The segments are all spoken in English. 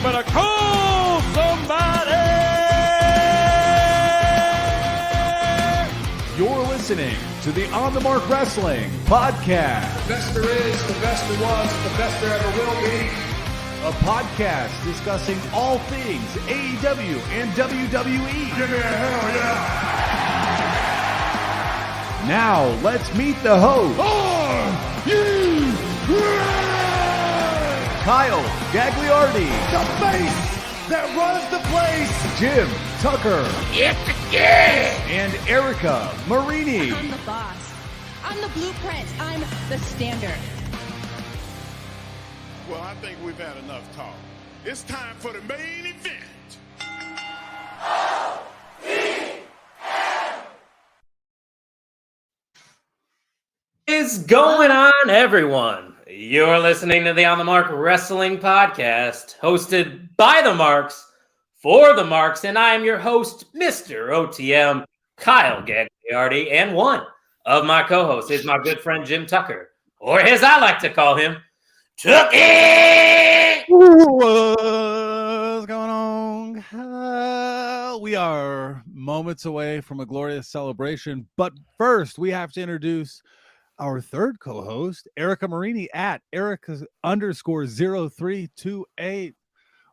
better call somebody! You're listening to the On the Mark Wrestling Podcast. The best there is, the best there was, the best there ever will be. A podcast discussing all things AEW and WWE. Give me a hell yeah! Now, let's meet the host, Kyle Gagliardi, The face that runs the place! Jim Tucker, and Erica Marini. I'm the boss. I'm the blueprint. I'm the standard. Well, I think we've had enough talk. It's time for the main event. Is going on, everyone? You're listening to the On the Mark Wrestling Podcast, hosted by the Marks, for the Marks, and I am your host, Mr. OTM, Kyle Gagliardi, and one of my co-hosts is my good friend Jim Tucker, or as I like to call him, Tucky! What's going on? We are moments away from a glorious celebration, but first we have to introduce our third co-host, Erica Marini at Erica_0328.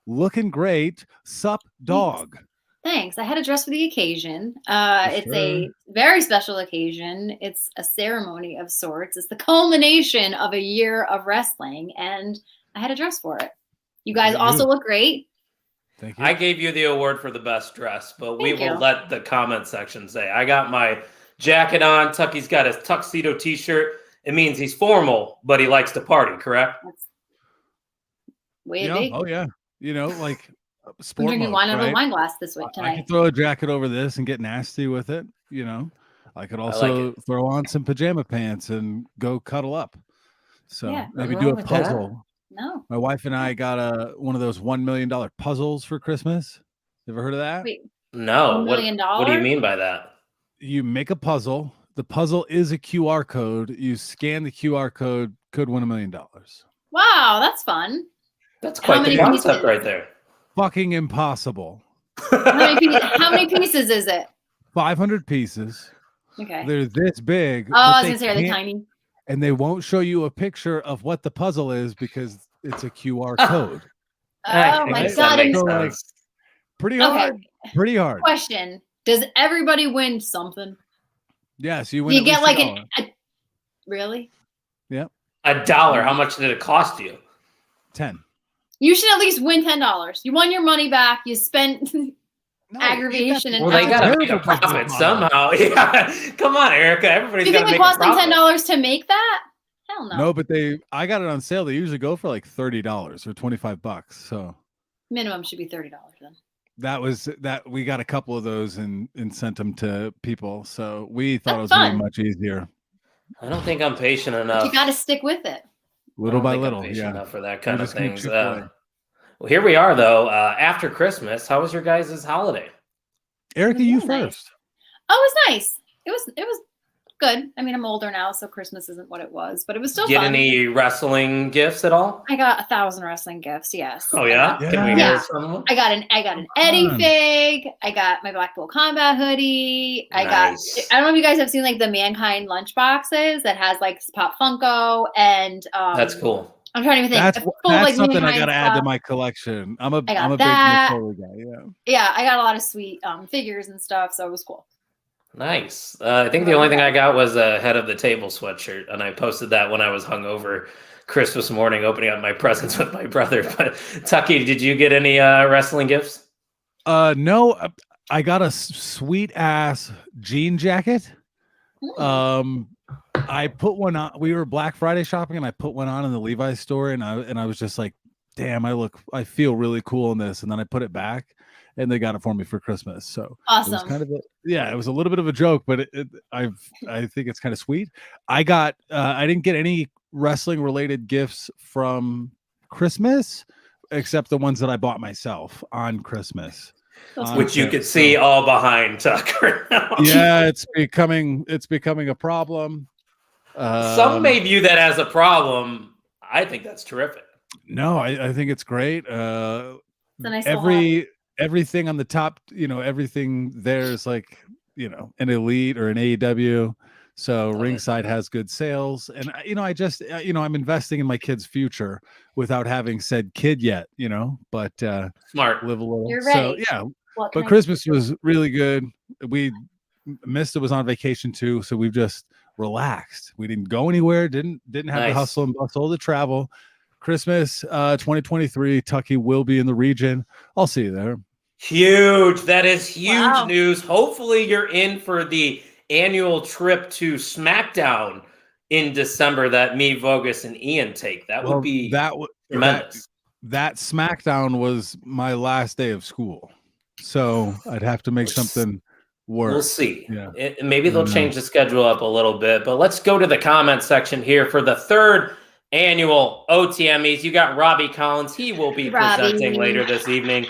Looking great. Sup, dog. Thanks. I had a dress for the occasion. It's a very special occasion. It's a ceremony of sorts. It's the culmination of a year of wrestling, and I had a dress for it. You guys also look great. Thank you. I gave you the award for the best dress, but we will let the comment section say. I got my jacket on. Tucky's got his tuxedo t-shirt. It means he's formal, but he likes to party, correct? That's way big. Oh, yeah. You know, like I'm sport drinking mode, wine out of right? a wine glass this week I tonight. could throw a jacket over this and get nasty with it, you know. I could also throw on some pajama pants and go cuddle up. So Yeah, maybe nothing do a wrong with that. puzzle. No. My wife and I got one of those $1 million puzzles for Christmas. You ever heard of that? Wait, No. $1 million? What do you mean by that? You make a puzzle. The puzzle is a QR code. You scan the QR code, could win $1 million. wow, that's fun. That's How quite the many concept pieces? right there. Fucking impossible. How many pieces is it? 500 pieces. Okay. They're this big. Oh, but I was they going to say, are they can't- tiny? And they won't show you a picture of what the puzzle is because it's a QR code. Oh, my That God. makes So, like, sense. Pretty Okay. hard. Pretty hard. Question. Does everybody win something? Yes, you Do win. you at get least like $1. really? $1. How much did it cost you? 10. You should at least win $10. You won your money back. You spent No, aggravation and Well, they got to make a terrible business profit model. somehow. Yeah. Come on, Erica. Everybody's Do you got think to it make a cost them profit. $10 to make that? Hell no. No, but I got it on sale. They usually go for like $30 or $25. So Minimum should be $30 then. that we got a couple of those and sent them to people. So we thought it was That's going to fun. be much easier. I don't think I'm patient enough. You got to stick with it. Little I by don't think I'm little. patient Yeah. enough for that kind We'll of just keep things. chipping away. Well, here we are, though. After Christmas, how was your guys' holiday? Erica, you Very nice. first. Oh, it was nice. It was good. I mean, I'm older now, so Christmas isn't what it was, but it was still Get fun. any wrestling gifts at all? I got 1,000 wrestling gifts. Yes. Oh yeah, Yeah. Can we Yeah. hear some? I got an Eddie Fun. fig. I got my Blackpool Combat hoodie. I Nice. don't know if you guys have seen like the Mankind lunch boxes that has like Pop Funko and That's cool. I'm trying to even think. That's Full of, that's something I Mankind got to add to stuff. my collection. I'm a got I'm a that. big Nick Foley guy. Yeah. Yeah, I got a lot of sweet figures and stuff, so it was cool. Nice. I think the only thing I got was a head of the table sweatshirt, and I posted that when I was hungover Christmas morning, opening up my presents with my brother. But Tucky, did you get any wrestling gifts? No, I got a sweet ass jean jacket. I put one on. We were Black Friday shopping, and I put one on in the Levi's store, and I was just like, "Damn, I feel really cool in this." And then I put it back, and they got it for me for Christmas. So it was Awesome. kind of it was a little bit of a joke, but I think it's kind of sweet. I didn't get any wrestling related gifts from Christmas, except the ones that I bought myself on Christmas. Which you could see all behind Tucker. Yeah, it's becoming a problem. Some may view that as a problem. I think that's terrific. No, I think it's great. It's a nice little hobby. everything on the top, everything there's like, an Elite or an AEW. So Ringside has good sales, and I just I'm investing in my kid's future without having said kid yet, but Smart. live a little. You're So ready. yeah, What can but I Christmas do? was really good. Mista was on vacation too, so we've just relaxed. We didn't go anywhere, didn't have the Nice. hustle and bustle of the travel. Christmas 2023, Tucky will be in the region. I'll see you there. Huge. That is huge Wow. news. Hopefully you're in for the annual trip to SmackDown in December that me, Vogus, and Ian take. That would be tremendous. That SmackDown was my last day of school, so I'd have to make something work. We'll see. Yeah. Maybe they'll change the schedule up a little bit, but let's go to the comment section here for the third annual OTMmies. You got Robbie Collins. He will be presenting later this evening.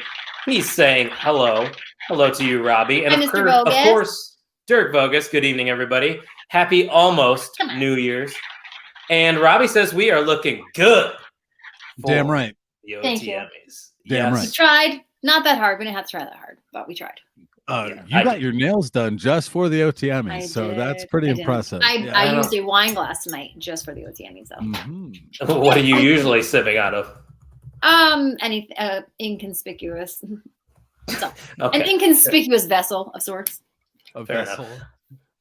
He's saying hello. Hello to you, Robbie. And Hi, of Mr. Bogus. course, Dirk Vogus. Good evening, everybody. Happy almost New Year's. And Robbie says we are looking good. Damn right. The Thank you. OTMmies. Damn Yes. right. We tried. Not that hard. We didn't have to try that hard, but we tried. You got your nails done just for the OTMmies, I so that's did. pretty I did. impressive. I used a wine glass tonight just for the OTMs, though. Mm-hmm. What are you usually sipping out of? Any inconspicuous. So, Okay. An inconspicuous vessel of sorts. Fair enough.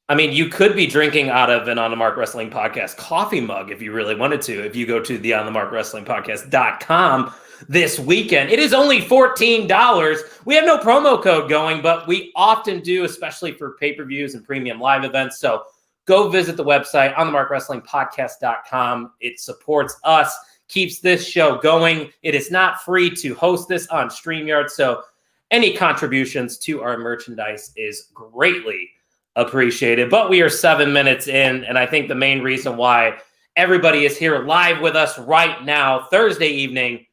I mean, you could be drinking out of an On the Mark Wrestling Podcast coffee mug if you really wanted to. If you go to the On the Mark Wrestling Podcast.com this weekend, it is only $14. We have no promo code going, but we often do, especially for pay-per-views and premium live events. So go visit the website on the Mark Wrestling Podcast.com. It supports us, keeps this show going. It is not free to host this on StreamYard, so any contributions to our merchandise is greatly appreciated. But we are 7 minutes in, and I think the main reason why everybody is here live with us right now, Thursday evening,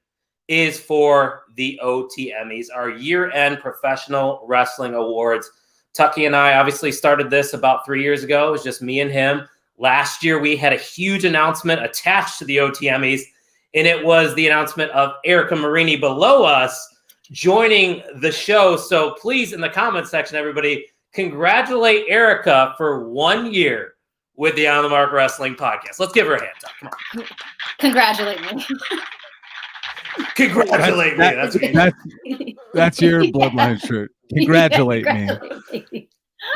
is for the OTMmies, our year-end professional wrestling awards. Tucky and I obviously started this about 3 years ago. It was just me and him. Last year, we had a huge announcement attached to the OTMmies, and it was the announcement of Erica Marini below us joining the show. So please, in the comment section, everybody, congratulate Erica for 1 year with the On the Mark Wrestling Podcast. Let's give her a hand. Come on. Congratulate me. Congratulate me. That's your bloodline shirt. Congratulate me.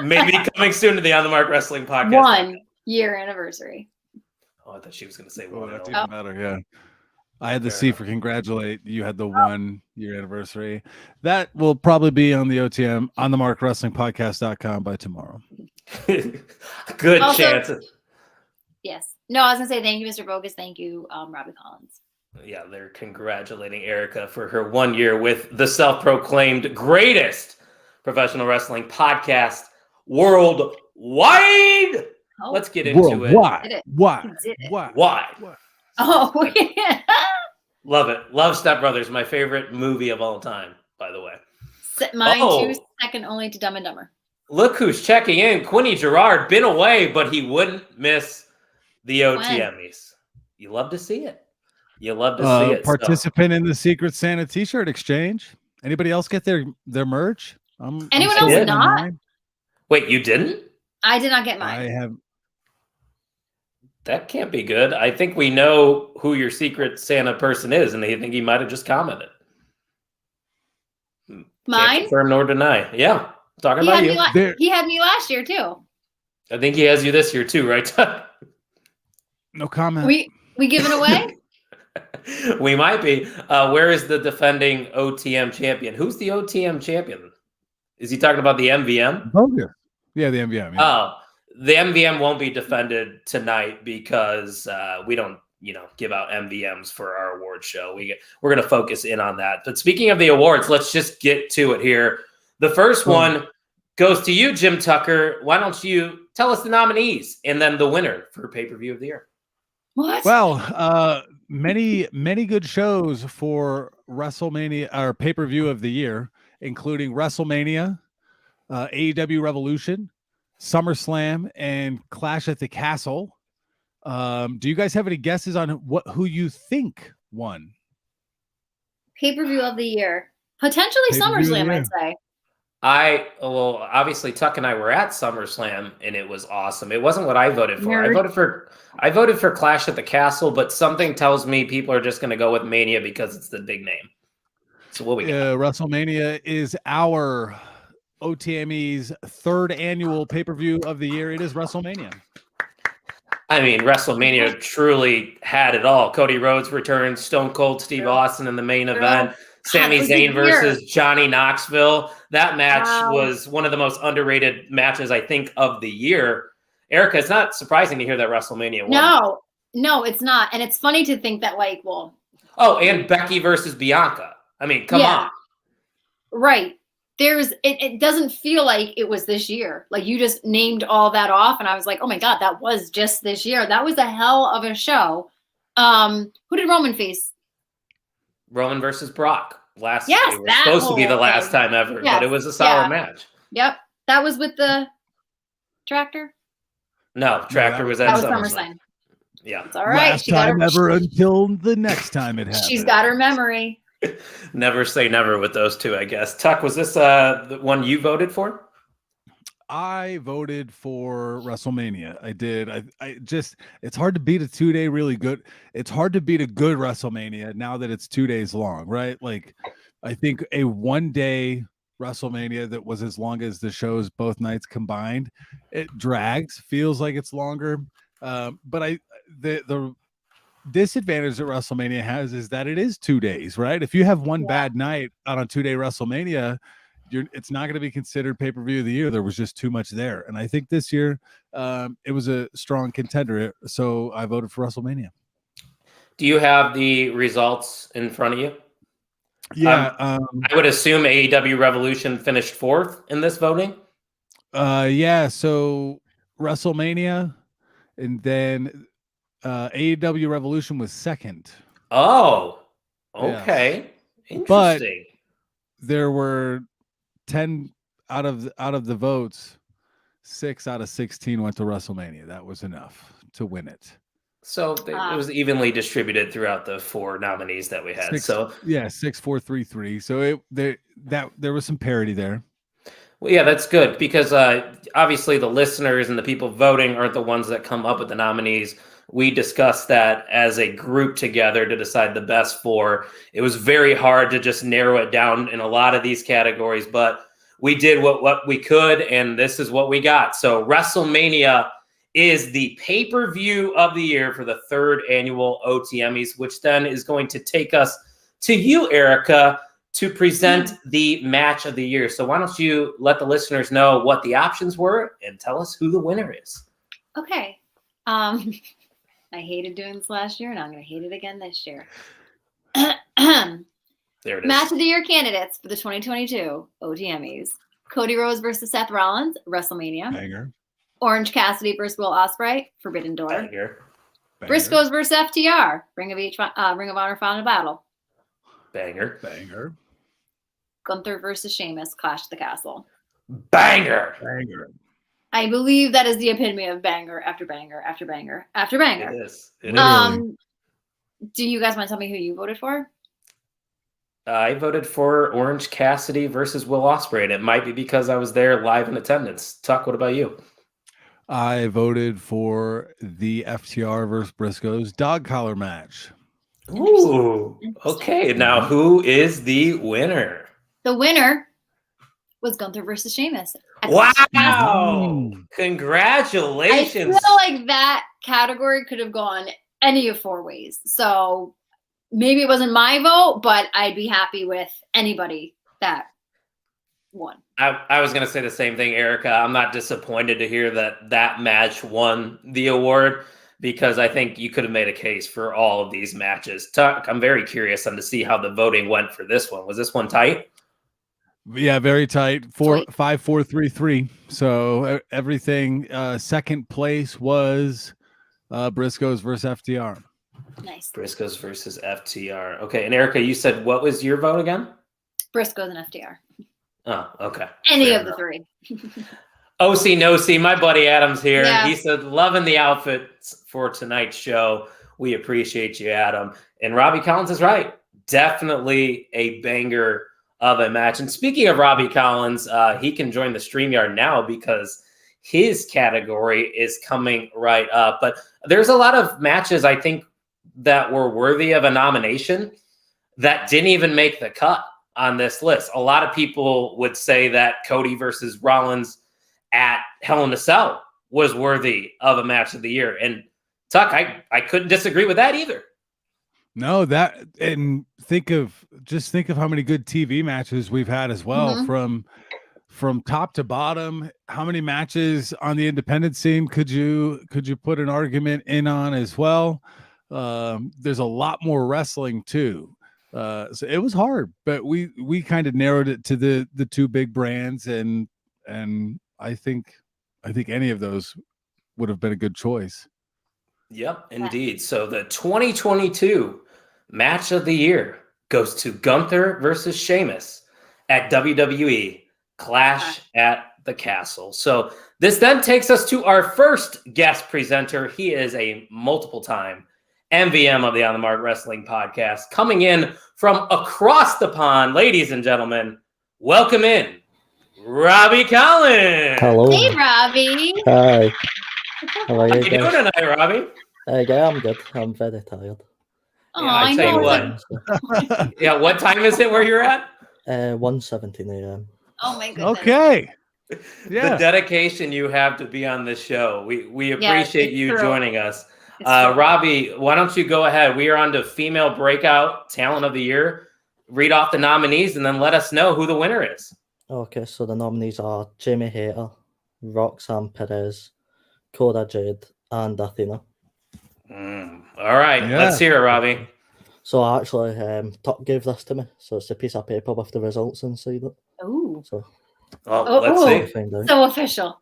Maybe coming soon to the On the Mark Wrestling Podcast. 1 year anniversary. Oh, I thought she was going to say Oh, one. that's even better. Yeah. I had the C for congratulate. You had the 1 year anniversary. That will probably be on the OTM on the Mark Wrestling Podcast.com by tomorrow. Good Also, chances. Yes. No, I was going to say thank you, Mr. Bogus. Thank you, Robbie Collins. Yeah, they're congratulating Erica for her 1 year with the self-proclaimed greatest professional wrestling podcast worldwide. Oh. Let's get into it. Why? Why? Oh, yeah. Love it. Love Step Brothers, my favorite movie of all time, by the way. Mine Oh. too, second only to Dumb and Dumber. Look who's checking in. Quinny Gerard, been away, but he wouldn't miss the OTMmies. You love to see it. You love to see it. Participant in the Secret Santa t-shirt exchange. Anybody else get their merch? Anyone else still not? mine. Wait, you didn't? I did not get mine. I have. That can't be good. I think we know who your Secret Santa person is, and I think he might have just commented. Mine? Can't confirm nor deny. Yeah, talking He about had, you. he had me last year too. I think he has you this year too, right? No comment. We giving away? We might be. Where is the defending OTM champion? Who's the OTM champion? Is he talking about the MVM? Bogus. Yeah, the MVM. Yeah. Oh, the MVM won't be defended tonight because we don't, give out MVMs for our award show. We're going to focus in on that. But speaking of the awards, let's just get to it here. The first one goes to you, Jim Tucker. Why don't you tell us the nominees and then the winner for pay-per-view of the year? What? Well, many good shows for WrestleMania or pay-per-view of the year, including WrestleMania, AEW Revolution, SummerSlam, and Clash at the Castle. Do you guys have any guesses on who you think won? Pay-per-view of the year. Potentially Pay-per-view of the SummerSlam, year. I'd say. Well, obviously Tuck and I were at SummerSlam and it was awesome. It wasn't what I voted for. Nerd. I voted for Clash at the Castle, but something tells me people are just going to go with Mania because it's the big name. So what we got? WrestleMania is our OTMy's third annual pay-per-view of the year. It is WrestleMania. I mean, WrestleMania truly had it all. Cody Rhodes returns, Stone Cold Steve Austin in the main event, Sami it was a Zayn year. versus Johnny Knoxville. That match Wow. was one of the most underrated matches, I think, of the year. Erica, it's not surprising to hear that WrestleMania won. No, it's not. And it's funny to think that, like, well. Oh, and Becky versus Bianca. I mean, come on. Right. It doesn't feel like it was this year. Like, you just named all that off, and I was like, oh my God, that was just this year. That was a hell of a show. Who did Roman face? Roman versus Brock. It was that supposed to be the whole last thing. time ever, Yes, but it was a solid match. Yep. That was with the tractor. No, Tractor was at That was SummerSlam. SummerSlam. Yeah. It's all right. Last time ever until the next time it happens. She's got her memory. Never say never with those two, I guess. Tuck, was this the one you voted for? I voted for WrestleMania. I did. I just, it's hard to beat a 2-day really good. It's hard to beat a good WrestleMania now that it's 2 days long, right? Like, I think a 1-day WrestleMania that was as long as the shows both nights combined, it drags, feels like it's longer. But the disadvantage that WrestleMania has is that it is 2 days, right? If you have one bad night on a 2-day WrestleMania, it's not going to be considered pay-per-view of the year. There was just too much there. And I think this year it was a strong contender. So I voted for WrestleMania. Do you have the results in front of you? Yeah. I would assume AEW Revolution finished fourth in this voting. Yeah. So WrestleMania and then AEW Revolution was second. Oh, okay. Yes. Interesting. But there were 10 out of the votes, 6 out of 16 went to WrestleMania. That was enough to win it. So it was evenly distributed throughout the 4 nominees that we had. 6, 4, 3, 3. So there was some parity there. Well, yeah, that's good because obviously the listeners and the people voting aren't the ones that come up with the nominees. We discussed that as a group together to decide the best 4. It was very hard to just narrow it down in a lot of these categories, but we did what we could, and this is what we got. So WrestleMania is the pay-per-view of the year for the 3rd annual OTMys, which then is going to take us to you, Erica, to present the match of the year. So why don't you let the listeners know what the options were and tell us who the winner is. Okay. I hated doing this last year, and I'm going to hate it again this year. There it is. Match of the year candidates for the 2022 OTMys. Cody Rhodes versus Seth Rollins, WrestleMania. Banger. Orange Cassidy versus Will Ospreay, Forbidden Door. Banger. Briscoes versus FTR, Ring of Honor Final Battle. Banger. Banger. Gunther versus Sheamus, Clash at the Castle. Banger. Banger. I believe that is the epitome of banger after banger after banger after banger. It is. It is. Do you guys want to tell me who you voted for? I voted for Orange Cassidy versus Will Ospreay, and it might be because I was there live in attendance. Tuck, what about you? I voted for the FTR versus Briscoes dog collar match. Ooh. Okay. Now, who is the winner? The winner was Gunther versus Sheamus. Wow! Congratulations. I feel like that category could have gone any of 4 ways. So maybe it wasn't my vote, but I'd be happy with anybody that won. I was going to say the same thing, Erica. I'm not disappointed to hear that match won the award because I think you could have made a case for all of these matches. Tuck, I'm very curious to see how the voting went for this one. Was this one tight? Yeah, very tight. 5, 4, 3, 3. So everything. Second place was Briscoes versus FTR. Nice. Briscoes versus FTR. Okay, and Erica, you said what was your vote again? Briscoes and FTR. Oh, okay. Any Fair of enough. the 3. OC no see, my buddy Adam's here. Yeah. He said, loving the outfits for tonight's show. We appreciate you, Adam. And Robbie Collins is right. Definitely a banger of a match. And speaking of Robbie Collins, he can join the StreamYard now because his category is coming right up. But there's a lot of matches, I think, that were worthy of a nomination that didn't even make the cut on this list. A lot of people would say that Cody versus Rollins at Hell in a Cell was worthy of a match of the year. And Tuck, I couldn't disagree with that either. No, and think of how many good TV matches we've had as well, from top to bottom. How many matches on the independent scene could you put an argument in on as well? There's a lot more wrestling too. So it was hard, but we kind of narrowed it to the two big brands, and I think any of those would have been a good choice. Yep, indeed. So the 2022 match of the year goes to Gunther versus Sheamus at WWE Clash at the Castle. So this then takes us to our first guest presenter. He is a multiple-time MVM of the On the Mark Wrestling Podcast, coming in from across the pond. Ladies and gentlemen, welcome in Robbie Collins. Hello. Hey, Robbie. Hi. How are How you you doing guys? tonight, Robbie? Yeah, I'm good. I'm very tired. Oh, Yeah, I I tell you know. what. Yeah, what time is it where you're at? 1:17 a.m. Oh my goodness. Okay. The Yeah. dedication you have to be on this show. We appreciate it's you true. joining us. It's true. Robbie, why don't you go ahead? We are on to Female Breakout Talent of the Year. Read off the nominees and then let us know who the winner is. Okay, so the nominees are Jamie Hayter, Roxanne Perez, Cora Jade, and Athena. All right, Yeah. let's hear it, Robbie. So actually, Tuck gave this to me. So it's a piece of paper with the results inside it. Ooh, So Oh, let's Oh. we'll see. find out. so official.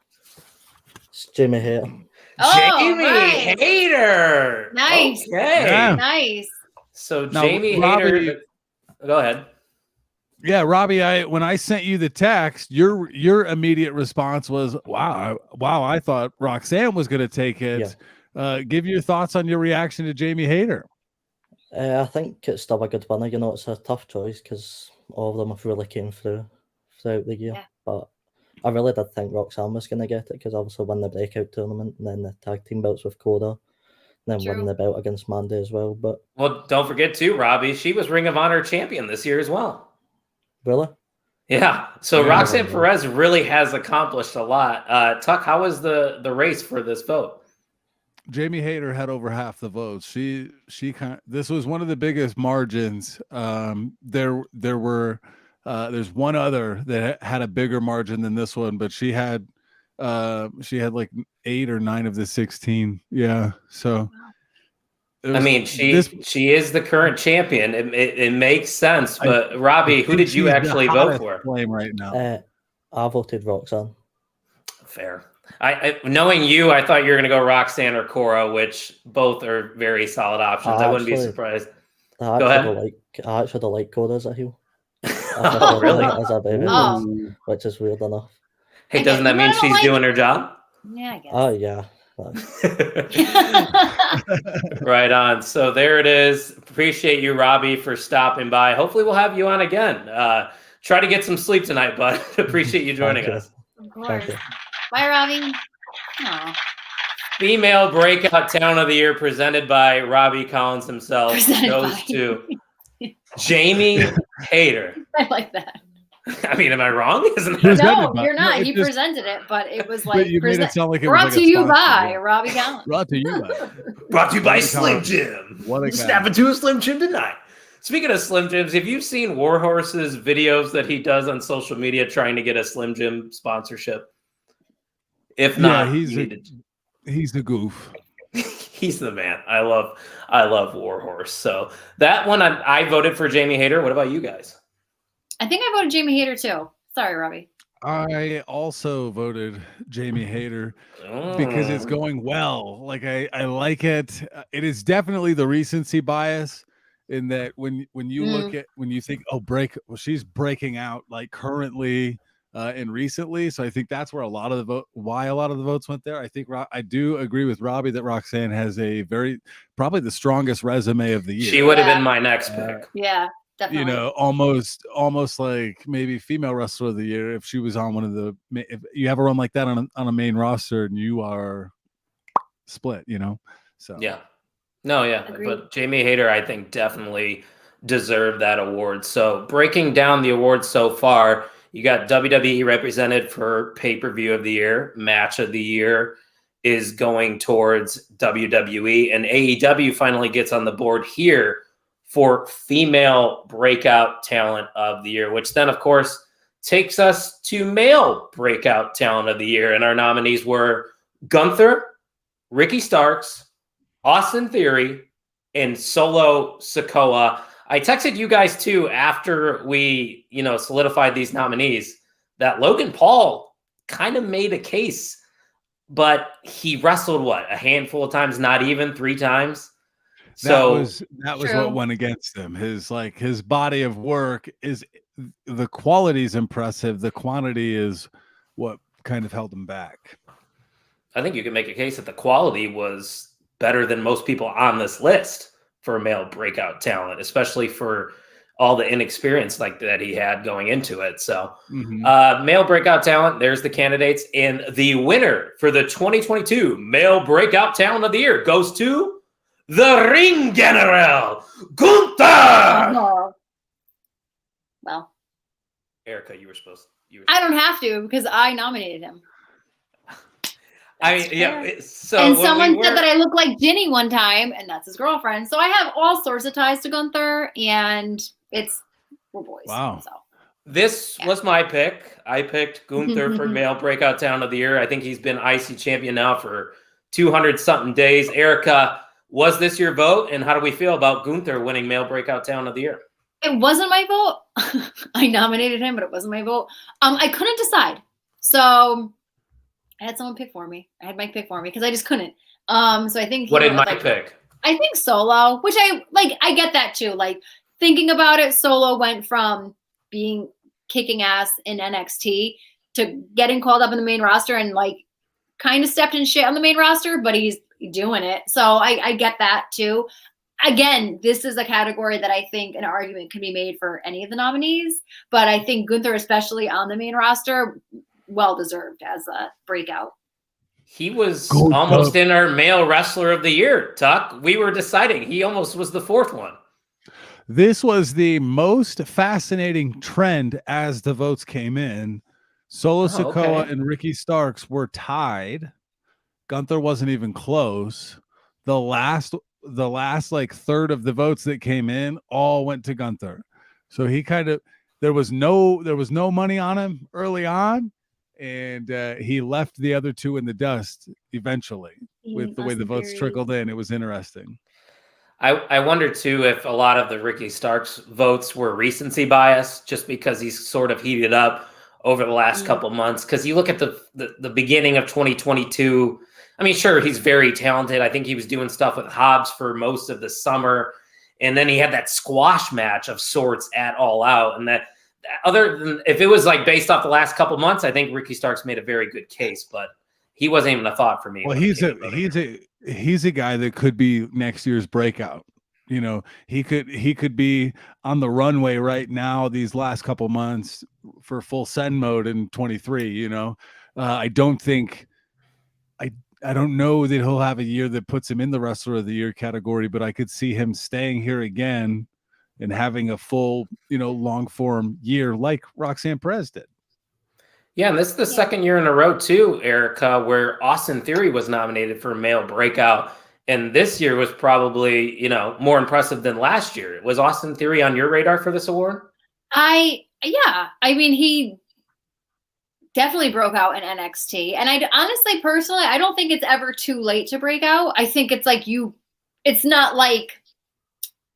It's Jamie Hayter. Oh, Jamie right. Hayter. Nice. Okay. Yeah. Nice. So Now, Jamie Robbie- Hayter. Go ahead. Yeah, Robbie, when I sent you the text, your immediate response was, wow, I thought Roxanne was going to take it. Give your thoughts on your reaction to Jamie Hayter. I think it's still a good winner. You know, it's a tough choice because all of them have really came through throughout the year. Yeah. But I really did think Roxanne was going to get it because obviously won the Breakout tournament and then the tag team belts with Coda, and then True. won the belt against Mandy as well. But Well, don't forget too, Robbie. She was Ring of Honor champion this year as well. really, Yeah. So Yeah. Roxanne Perez really has accomplished a lot. Tuck, how was the race for this vote? Jamie Hayter had over half the votes. She this was one of the biggest margins. There were there's one other that had a bigger margin than this one, but she had like 8 or 9 of the 16. Yeah. So I mean, she is the current champion. It makes sense. But Robbie, who did you actually vote for? Flame right now. I voted Roxanne. Fair. I knowing you, I thought you were going to go Roxanne or Cora, which both are very solid options. I wouldn't be surprised. I Go actually ahead. don't like Cora as a heel. Oh, really? As a baby, Oh. which is weird enough. Hey, I doesn't that guess- mean I don't she's like- doing her job? Yeah, I guess. Oh yeah. Right on. So there it is. Appreciate you, Robbie, for stopping by. Hopefully we'll have you on again. Try to get some sleep tonight, bud. Appreciate you joining Thank you. us. Of Thank course. you. Bye, Robbie. Aw. Female Breakout Talent of the Year presented by Robbie Collins himself Presented goes by. to Jamie Hayter. I like that. I mean, am I wrong? Isn't that Presented No, by- you're not. no, it He just- presented it, but it was But like you made it sound like it was brought like to a you sponsor, by yeah. Robbie Collins. Brought to you by brought to you by Robbie Slim Collins. Jim? What a guy. Snap into a Slim Jim tonight. Speaking of Slim Jims, have you seen Warhorse's videos that he does on social media trying to get a Slim Jim sponsorship? If not, Yeah, you need to- he's a goof. he's the man. I love Warhorse. So that one, I voted for Jamie Hayter. What about you guys? I think I voted Jamie Hayter too. Sorry, Robbie. I also voted Jamie Hayter because it's Mm. going well. Like I like it. It is definitely the recency bias in that when you look at when you think she's breaking out like currently and recently. So I think that's where a lot of the votes went there. I think I do agree with Robbie that Roxanne has probably the strongest resume of the year. She would have Yeah. been my next pick. Yeah, Definitely. almost like maybe female wrestler of the year if she was on one of the. If you have a run like that on a main roster and you are split, so Yeah. No, yeah. Agreed. But Jamie Hayter, I think, definitely deserved that award. So breaking down the awards so far, you got WWE represented for pay-per-view of the year, match of the year is going towards WWE, and AEW finally gets on the board here for female breakout talent of the year, which then, of course, takes us to male breakout talent of the year. And our nominees were Gunther, Ricky Starks, Austin Theory, and Solo Sikoa. I texted you guys too after we, solidified these nominees that Logan Paul kind of made a case, but he wrestled a handful of times, not even 3 times. So that was True. what went against him. His body of work is the quality is impressive. The quantity is what kind of held him back. I think you can make a case that the quality was better than most people on this list for male breakout talent, especially for all the inexperience like that he had going into it. So male breakout talent, there's the candidates. And the winner for the 2022 male breakout talent of the year goes to the Ring General, Gunther. Oh. Well, Erica, you were supposed to. I don't have to because I nominated him. So and someone said that I look like Ginny one time, and that's his girlfriend. So I have all sorts of ties to Gunther, and we're boys. Wow. So. This was my pick. I picked Gunther for male breakout talent of the year. I think he's been IC champion now for 200-something days. Erica, was this your vote? And how do we feel about Gunther winning male breakout talent of the year? It wasn't my vote. I nominated him, but it wasn't my vote. I couldn't decide. So I had someone pick for me. I had Mike pick for me because I just couldn't. So I think what did Mike pick? I think Solo, which I get that too. Like thinking about it, Solo went from being kicking ass in NXT to getting called up in the main roster and kind of stepped in shit on the main roster, but he's doing it. So I get that too. Again, this is a category that I think an argument can be made for any of the nominees, but I think Gunther, especially on the main roster, well-deserved as a breakout. He was almost in our male wrestler of the year, Tuck. We were deciding. He almost was the 4th one. This was the most fascinating trend as the votes came in. Solo Sikoa and Ricky Starks were tied. Gunther wasn't even close. The last third of the votes that came in all went to Gunther. So he there was no money on him early on, and he left the other 2 in the dust eventually with the way the votes trickled in. It was interesting. I wonder too if a lot of the Ricky Starks votes were recency bias, just because he's sort of heated up over the last couple months. Because you look at the beginning of 2022. I mean, sure, he's very talented. I think he was doing stuff with Hobbs for most of the summer. And then he had that squash match of sorts at All Out. And that other than if it was based off the last couple months, I think Ricky Starks made a very good case, but he wasn't even a thought for me. Well, he's a guy that could be next year's breakout. He could be on the runway right now these last couple months for full send mode in 23. I don't know that he'll have a year that puts him in the wrestler of the year category, but I could see him staying here again and having a full, long form year like Roxanne Perez did. Yeah, and this is the second year in a row too, Erica, where Austin Theory was nominated for male breakout. And this year was probably, more impressive than last year. Was Austin Theory on your radar for this award? I mean, he definitely broke out in NXT. And honestly, personally, I don't think it's ever too late to break out. I think it's it's not like,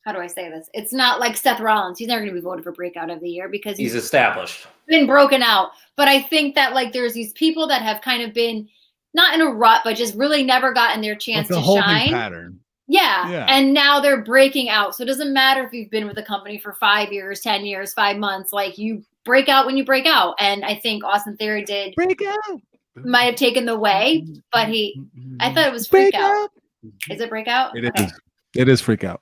how do I say this? It's not like Seth Rollins. He's never going to be voted for breakout of the year because he's established. Been broken out. But I think that there's these people that have kind of been not in a rut, but just really never gotten their chance to shine. Pattern. Yeah. And now they're breaking out. So it doesn't matter if you've been with the company for 5 years, 10 years, 5 months, you break out when you break out. And I think Austin Theory did break out. Might have taken the way, but I thought it was freak out. Is it breakout? It is. It is freak out.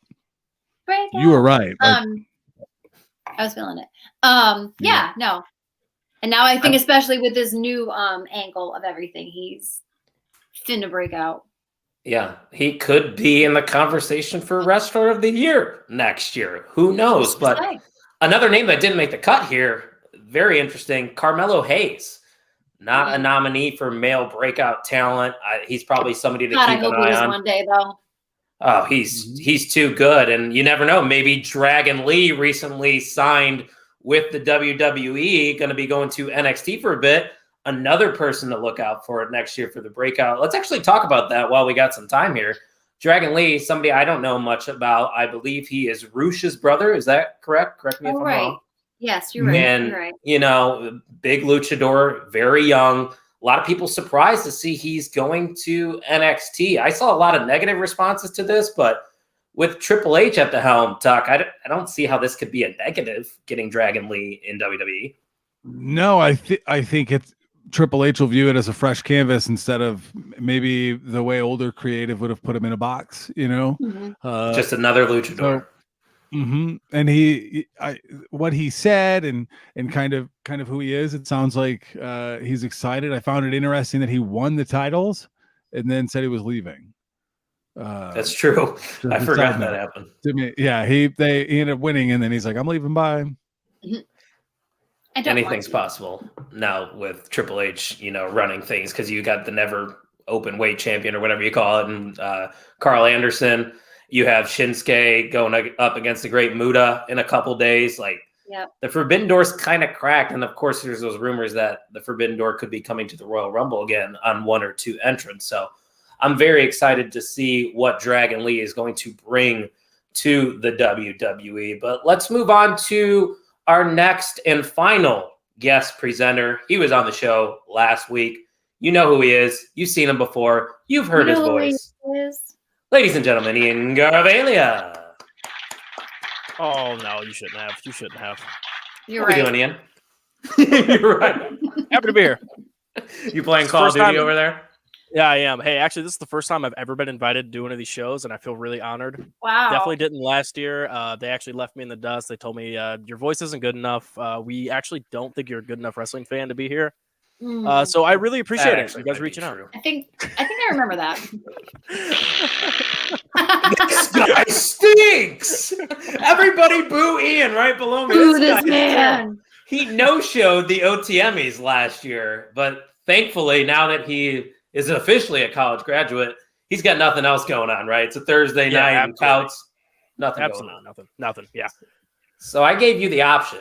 Break out. You were right. I was feeling it. Yeah, no. And now I think, especially with this new angle of everything, he's finna break out. Yeah, he could be in the conversation for Wrestler of the Year next year. Who knows? But another name that didn't make the cut here, very interesting, Carmelo Hayes. Not a nominee for male breakout talent. He's probably somebody to keep an eye on. One day, though. Oh, he's too good. And you never know. Maybe Dragon Lee recently signed with the WWE, going to be going to NXT for a bit. Another person to look out for next year for the breakout. Let's actually talk about that while we got some time here. Dragon Lee, somebody I don't know much about. I believe he is Rush's brother. Is that correct? Correct me if I'm wrong. Yes, you're right. And, you're right. You know, big luchador, very young. A lot of people surprised to see he's going to NXT. I saw a lot of negative responses to this, but with Triple H at the helm, Tuck, I don't see how this could be a negative, getting Dragon Lee in WWE. No, I think it's Triple H will view it as a fresh canvas instead of maybe the way older creative would have put him in a box, you know? Just another luchador. And what he said and kind of who he is, it sounds like he's excited. I found it interesting that he won the titles and then said he was leaving. That's true. I forgot that happened. Yeah, they ended up winning and then he's like, I'm leaving. Bye. Anything's possible now with Triple H, you know, running things, because you got the never open weight champion or whatever you call it, and Carl Anderson. You have Shinsuke going up against the Great Muta in a couple days. Like, the Forbidden Door's kind of cracked, and of course, there's those rumors that the Forbidden Door could be coming to the Royal Rumble again on 1 or 2 entrants. So, I'm very excited to see what Dragon Lee is going to bring to the WWE. But let's move on to our next and final guest presenter. He was on the show last week. You know who he is. You've seen him before. You've heard his voice. Ladies and gentlemen, Ian Garvalia. Oh, no, you shouldn't have. You shouldn't have. You're What right. are we doing, Ian? You're right. Happy to be here. You playing Call of Duty over there? Yeah, I am. Hey, actually, this is the first time I've ever been invited to do one of these shows, and I feel really honored. Wow. Definitely didn't last year. They actually left me in the dust. They told me, your voice isn't good enough. We actually don't think you're a good enough wrestling fan to be here. So I really appreciate it. You guys reaching out. I think I remember that. This guy stinks. Everybody boo Ian right below me. Boo this man. He no-showed the OTMmies last year, but thankfully, now that he is officially a college graduate, he's got nothing else going on, right? It's a Thursday night and pouts. Nothing going on. Nothing. Yeah. So I gave you the option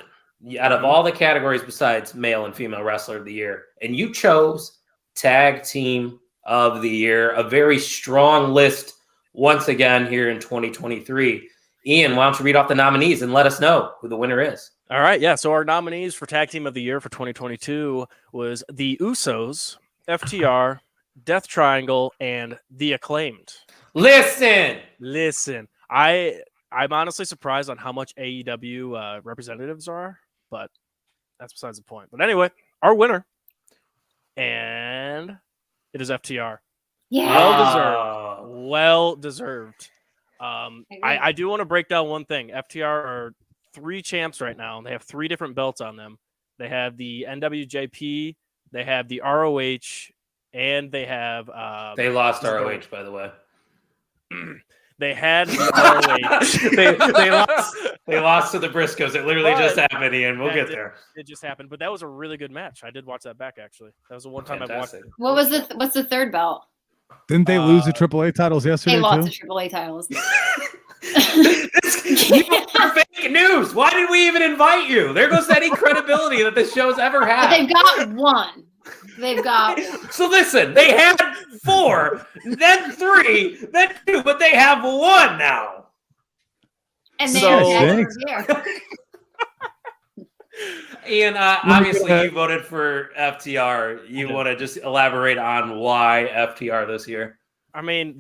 out of all the categories besides male and female wrestler of the year, and you chose tag team of the year, a very strong list once again here in 2023. Ian, why don't you read off the nominees and let us know who the winner is? All right. Yeah. So our nominees for tag team of the year for 2022 was the Usos, FTR, Death Triangle, and The Acclaimed. Listen. I'm honestly surprised on how much AEW representatives are, but that's besides the point. But anyway, our winner, and it is FTR. Yeah. Well deserved. I do want to break down one thing. FTR are 3 champs right now. They have 3 different belts on them. They have the NWJP, they have the ROH, and they have they lost ROH, by the way. They had the ROH. they lost to the Briscoes. It literally just happened, Ian. We'll get there. It just happened, but that was a really good match. I did watch that back, actually. That was the one time I watched it. What's the third belt? Didn't they lose the AAA titles yesterday? They lost the AAA titles. You are fake news. Why did we even invite you? There goes any credibility that this show's ever had. But they've got one. They've got. So listen, they had 4, then 3, then 2, but they have 1 now. And they're here. Ian, obviously you voted for FTR. You want to just elaborate on why FTR this year? I mean,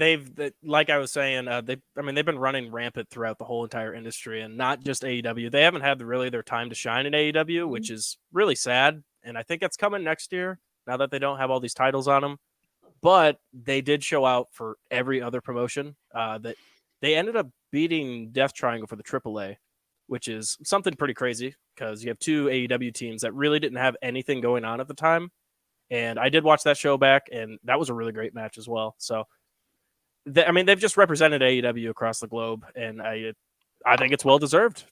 like I was saying, they've been running rampant throughout the whole entire industry, and not just AEW. They haven't had really their time to shine in AEW, which is really sad. And I think that's coming next year, now that they don't have all these titles on them. But they did show out for every other promotion. That they ended up beating Death Triangle for the AAA. which is something pretty crazy because you have two AEW teams that really didn't have anything going on at the time. And I did watch that show back, and that was a really great match as well. So, they've just represented AEW across the globe, and I think it's well deserved.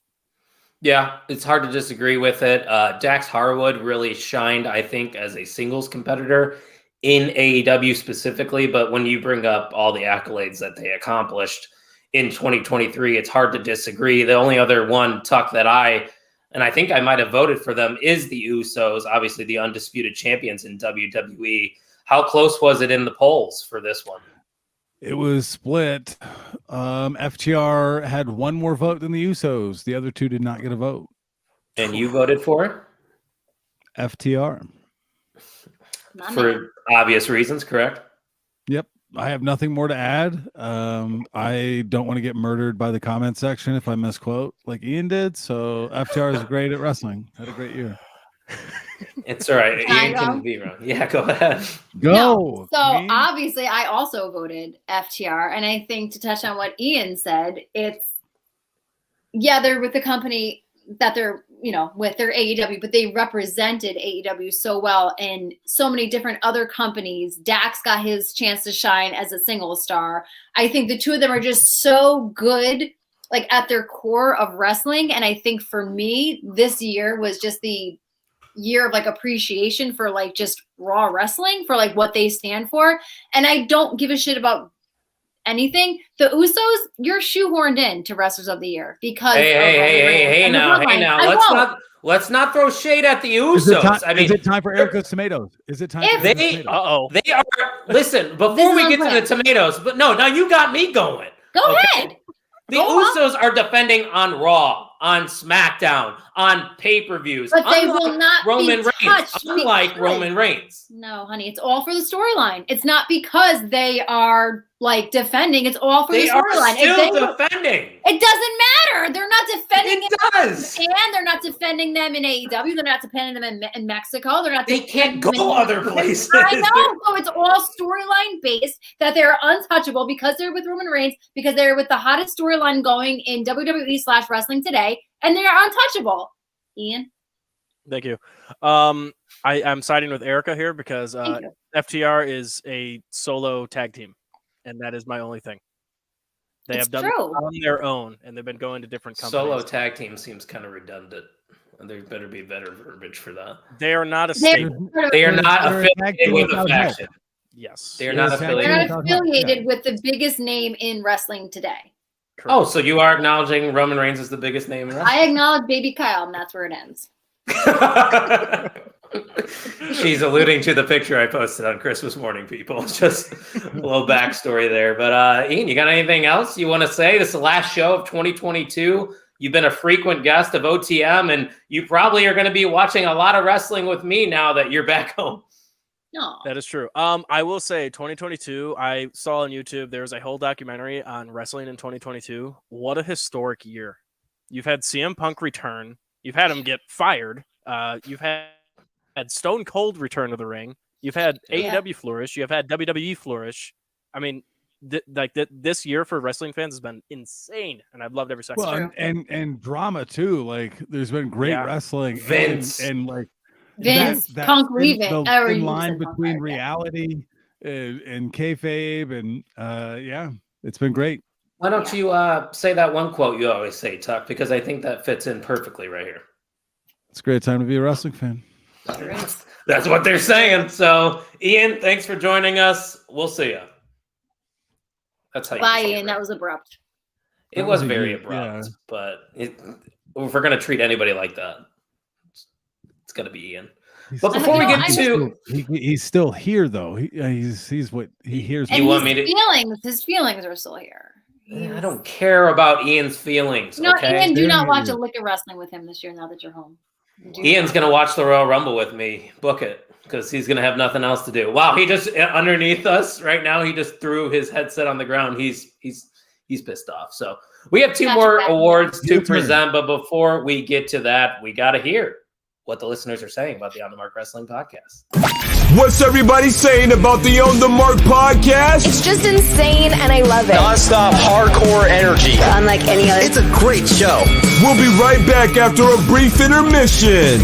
Yeah, it's hard to disagree with it. Dax Harwood really shined, I think, as a singles competitor in AEW specifically. But when you bring up all the accolades that they accomplished in 2023, it's hard to disagree. The only other one, Tuck, that I think I might have voted for them is the Usos, obviously the undisputed champions in WWE. How close was it in the polls for this one? It was split. FTR had one more vote than the Usos. The other two did not get a vote. And you voted for it? FTR. For obvious reasons, correct? Yep. I have nothing more to add. I don't want to get murdered by the comment section if I misquote like Ian did. So FTR is great at wrestling. Had a great year. It's all right. Ian can be wrong. Yeah, go ahead. Go. No. So obviously, I also voted FTR, and I think to touch on what Ian said, they're with the company that they're with their AEW, but they represented AEW so well in so many different other companies. Dax got his chance to shine as a single star. I think the two of them are just so good, like at their core of wrestling. And I think for me, this year was just the year of like appreciation for like just Raw wrestling, for like what they stand for. And I don't give a shit about anything. The Usos, you're shoehorned in to Wrestlers of the Year because hey now. Let's not throw shade at the Usos. Is it time for Erica's tomatoes? Is it time? They are. Listen, before we get to the tomatoes, but no, now you got me going. Go ahead. The Usos are defending on Raw, on SmackDown, on pay-per-views. But they will not Roman be Reigns. touched. Unlike Roman Reigns. No, honey, it's all for the storyline. It's not because they are like defending. It's all for the storyline. They are still defending. It doesn't matter. They're not defending it. Does. And they're not defending them in AEW. They're not defending them in Mexico. They're not. They can't go other places. I know. So it's all storyline based that they're untouchable because they're with Roman Reigns, because they're with the hottest storyline going in WWE/wrestling today, and they are untouchable. Ian. Thank you. I'm siding with Erica here because FTR is a solo tag team, and that is my only thing. They have done it on their own, and they've been going to different companies. Solo tag team seems kind of redundant. There better be better verbiage for that. They are not a stable. They are not affiliated with a faction. Yes. They are not affiliated. They're affiliated with the biggest name in wrestling today. Correct. Oh, so you are acknowledging Roman Reigns as the biggest name in wrestling? I acknowledge Baby Kyle, and that's where it ends. She's alluding to the picture I posted on Christmas morning, people. Just a little backstory there. But Ian, you got anything else you want to say? This is the last show of 2022. You've been a frequent guest of OTM, and you probably are going to be watching a lot of wrestling with me now that you're back home. No, that is true. I will say 2022, I saw on YouTube, there was a whole documentary on wrestling in 2022. What a historic year. You've had CM Punk return. You've had him get fired. You've had Stone Cold return to the ring. You've had AEW flourish. You have had WWE flourish. I mean, this year for wrestling fans has been insane, and I've loved every second. Well, and drama too. Like, there's been great wrestling. Vince and like Vince, Punk leaving. The thin line between reality and kayfabe, and it's been great. Why don't you say that one quote you always say, Tuck? Because I think that fits in perfectly right here. It's a great time to be a wrestling fan. That's what they're saying. So, Ian, thanks for joining us. We'll see you. That's how you bye, Ian. That was abrupt. It was very abrupt, but if we're going to treat anybody like that, it's going to be Ian. But before we get to... He's still here, though. He's what he hears. And his feelings are still here. I don't care about Ian's feelings. No, okay? Ian, do not watch a lick of wrestling with him this year now that you're home. Ian's going to watch the Royal Rumble with me. Book it, because he's going to have nothing else to do. Wow, he just, underneath us right now, he just threw his headset on the ground. He's pissed off. So we have two more awards to present, but before we get to that, we got to hear what the listeners are saying about the On the Mark Wrestling Podcast. What's everybody saying about the On the Mark podcast? It's just insane and I love it. Non-stop hardcore energy. Unlike any other. It's a great show. We'll be right back after a brief intermission.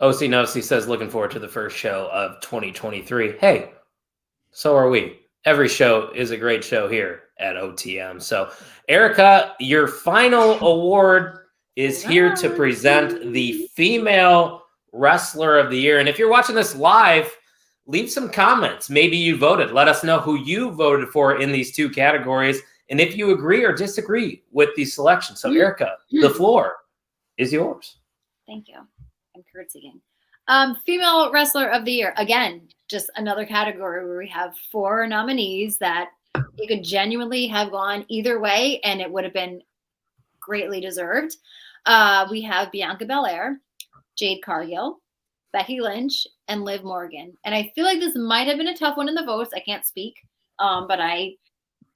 OC Nosy says, looking forward to the first show of 2023. Hey, so are we. Every show is a great show here at OTM. So, Erica, your final award is here to present the Female Wrestler of the Year. And if you're watching this live, leave some comments. Maybe you voted. Let us know who you voted for in these two categories. And if you agree or disagree with the selection. So, Erica, the floor is yours. Thank you. I'm curtsying. Female Wrestler of the Year. Again, just another category where we have 4 nominees that it could genuinely have gone either way, and it would have been greatly deserved. We have Bianca Belair, Jade Cargill, Becky Lynch, and Liv Morgan. And I feel like this might have been a tough one in the votes. I can't speak. But if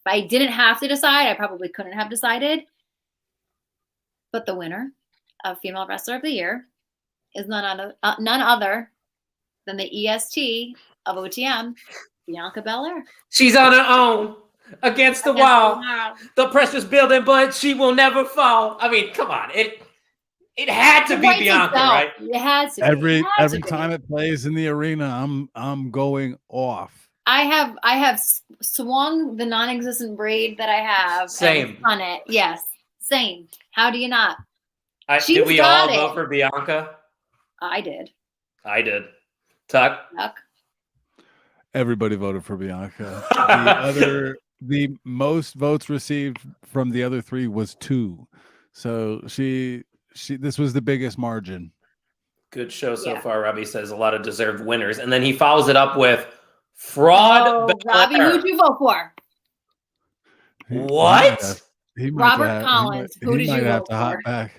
I didn't have to decide, I probably couldn't have decided. But the winner of Female Wrestler of the Year is none other than the EST of OTM, Bianca Belair. She's on her own against the wall. The pressure's building, but she will never fall. I mean, come on. It had to be Bianca, right? It had to. Every time it plays in the arena, I'm going off. I have swung the non-existent braid that I have. Same. On it. Yes. Same. How do you not? Did we all vote for Bianca? I did. Tuck? Everybody voted for Bianca. The most votes received from the other 3 was 2. So this was the biggest margin. Good show so far. Robbie says a lot of deserved winners. And then he follows it up with Fraud. Robbie, who'd you vote for? What? Robert Collins. Who did you vote for?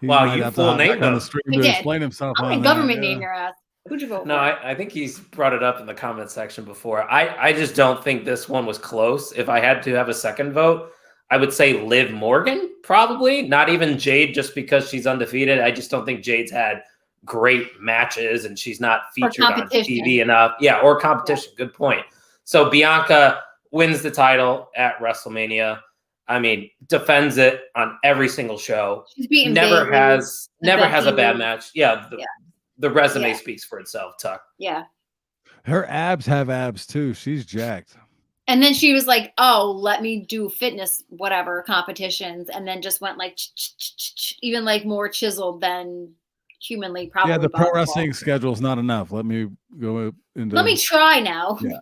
Wow, you full name him. He did. Explain himself. I'm government name your ass. Who'd you vote for? No, I think he's brought it up in the comment section before. I just don't think this one was close. If I had to have a second vote, I would say Liv Morgan, probably. Not even Jade, just because she's undefeated. I just don't think Jade's had great matches and she's not featured on TV enough. Yeah, or competition. Yeah. Good point. So Bianca wins the title at WrestleMania. I mean, defends it on every single show. She's beaten never has a bad match. Yeah, the resume speaks for itself, Tuck. Yeah. Her abs have abs too. She's jacked. And then she was like, "Oh, let me do fitness whatever competitions," and then just went like even like more chiseled than humanly probably. Yeah, the pro wrestling schedule is not enough. Let me go into. Let me try now. Yeah.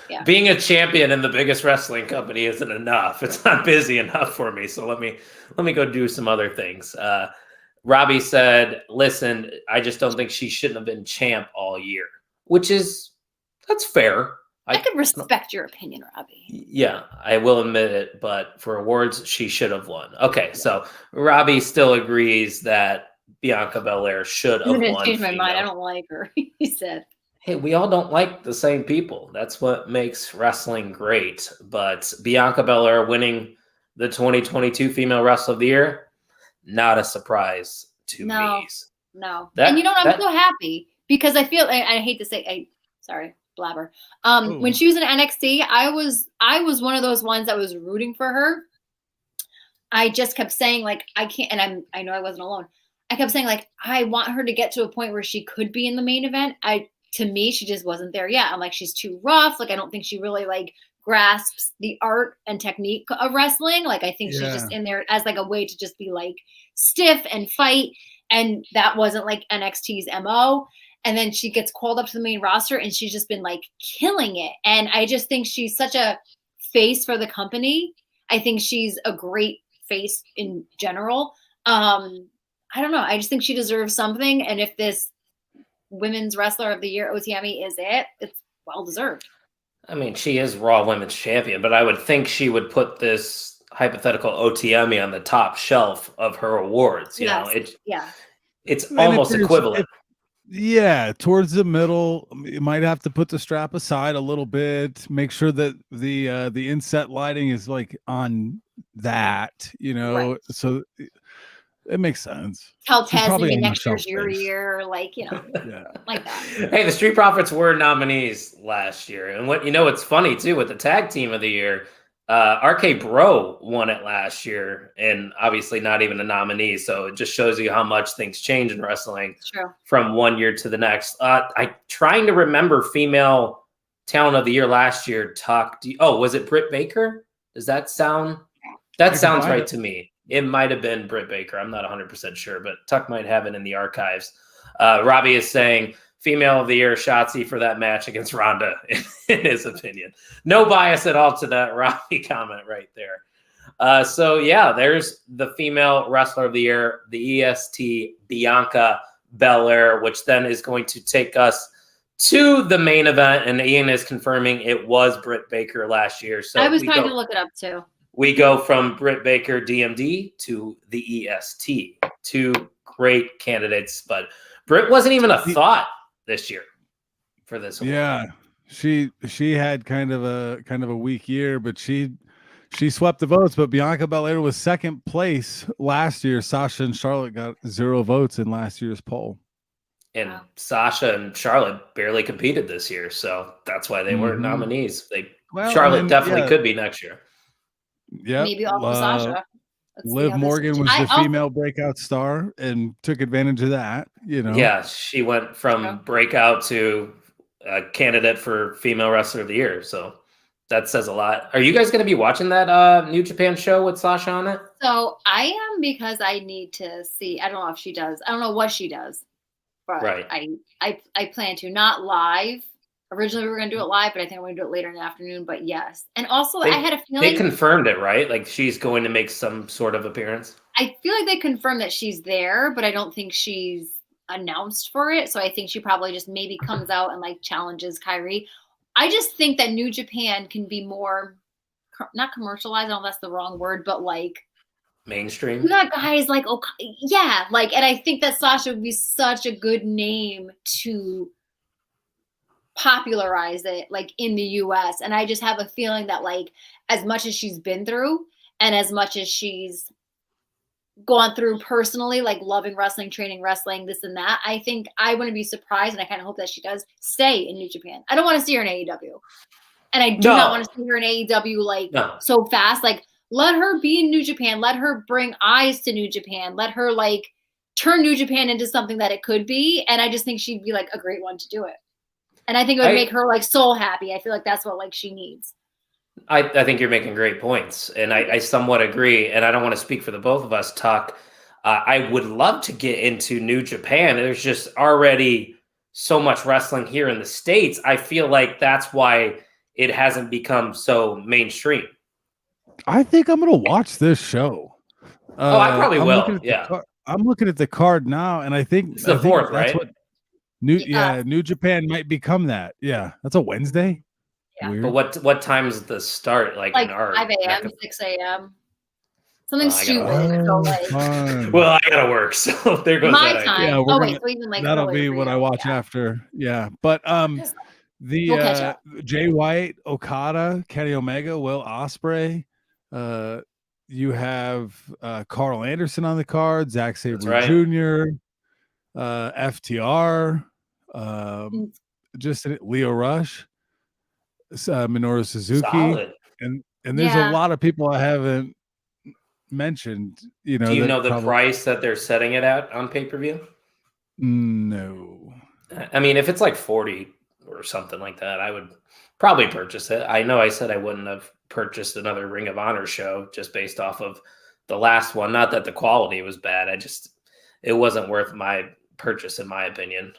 Yeah. Being a champion in the biggest wrestling company isn't enough. It's not busy enough for me. So let me go do some other things. Robbie said, "Listen, I just don't think she shouldn't have been champ all year," that's fair. I could respect your opinion, Robbie. Yeah, I will admit it, but for awards, she should have won. Okay, so Robbie still agrees that Bianca Belair should have won. I changed my mind. I don't like her. He said. Hey, we all don't like the same people. That's what makes wrestling great. But Bianca Belair winning the 2022 Female Wrestler of the Year, not a surprise to me. No. And you know what? I'm so happy because I feel, I hate to say, sorry, blabber. When she was in NXT, I was one of those ones that was rooting for her. I just kept saying like, I can't, and I know I wasn't alone. I kept saying like, I want her to get to a point where she could be in the main event. To me, she just wasn't there yet. I'm like, she's too rough. Like, I don't think she really like grasps the art and technique of wrestling. Like, I think she's just in there as like a way to just be like stiff and fight. And that wasn't like NXT's MO. And then she gets called up to the main roster and she's just been like killing it. And I just think she's such a face for the company. I think she's a great face in general. I don't know. I just think she deserves something. And if this Women's Wrestler of the Year, OTMmy, is it's well deserved. I mean, she is Raw Women's Champion, but I would think she would put this hypothetical OTMmy on the top shelf of her awards. You know, it's almost equivalent. Yeah, towards the middle. You might have to put the strap aside a little bit. Make sure that the inset lighting is like on that, Right. so it makes sense. Tell She's Taz probably maybe on the next shelf year's your space. year, like, Yeah. like that. Hey, the Street Profits were nominees last year, and what's funny too with the tag team of the year, RK Bro won it last year, and obviously not even a nominee. So it just shows you how much things change in wrestling from one year to the next. I trying to remember female talent of the year last year. Was it Britt Baker? Does that sound? That sounds right to me. It might have been Britt Baker. I'm not 100% sure, but Tuck might have it in the archives. Robbie is saying female of the year, Shotzi, for that match against Ronda, in his opinion. No bias at all to that Robbie comment right there. So, yeah, there's the female wrestler of the year, the EST Bianca Belair, which then is going to take us to the main event. And Ian is confirming it was Britt Baker last year. So I was trying to look it up too. We go from Britt Baker DMD to the EST. Two great candidates, but Britt wasn't even a thought this year for this award. Yeah, she had kind of a weak year, but she swept the votes. But Bianca Belair was second place last year. Sasha and Charlotte got 0 votes in last year's poll. And Sasha and Charlotte barely competed this year, so that's why they weren't nominees. Charlotte definitely could be next year. Yeah, maybe also Sasha. Liv Morgan was the female breakout star and took advantage of that. Yeah, she went from breakout to a candidate for female wrestler of the year. So that says a lot. Are you guys going to be watching that New Japan show with Sasha on it? So I am, because I need to see. I don't know if she does. I don't know what she does, but I plan to, not live. Originally, we were going to do it live, but I think we're going to do it later in the afternoon. But yes. And also, I had a feeling. They confirmed it, right? Like she's going to make some sort of appearance. I feel like they confirmed that she's there, but I don't think she's announced for it. So I think she probably just maybe comes out and like challenges Kyrie. I just think that New Japan can be more, not commercialized. I don't know if that's the wrong word, but like mainstream. You got guys like, and I think that Sasha would be such a good name to popularize it like in the US. And I just have a feeling that like as much as she's been through and as much as she's gone through personally, like loving wrestling, training wrestling, this and that, I think I wouldn't be surprised, and I kind of hope that she does stay in New Japan. I don't want to see her in AEW. And I do not want to see her in AEW so fast. Like let her be in New Japan. Let her bring eyes to New Japan. Let her like turn New Japan into something that it could be. And I just think she'd be like a great one to do it. And I think it would make her like soul happy. I feel like that's what like she needs. I think you're making great points, and I somewhat agree. And I don't want to speak for the both of us, Tuck. I would love to get into New Japan. There's just already so much wrestling here in the States. I feel like that's why it hasn't become so mainstream. I think I'm going to watch this show. I probably will. I'm looking at the card now, and I think it's the 4th, right? What New Japan might become that. Yeah, that's a Wednesday. Yeah. Weird. But what time is the start? Like in our 5 a.m., 6 a.m. Something stupid. Well, I gotta work, so there goes my that time. idea. Yeah, so even like that'll be what I watch after. Yeah, but the Jay White, Okada, Kenny Omega, Will Ospreay. You have Carl Anderson on the card, Zack Sabre Jr., FTR, just Leo Rush, Minoru Suzuki, and there's a lot of people I haven't mentioned. Do you know the price that they're setting it at on pay-per-view? No. I mean, if it's like 40 or something like that, I would probably purchase it. I know I said I wouldn't have purchased another Ring of Honor show just based off of the last one. Not that the quality was bad. It wasn't worth my purchase in my opinion.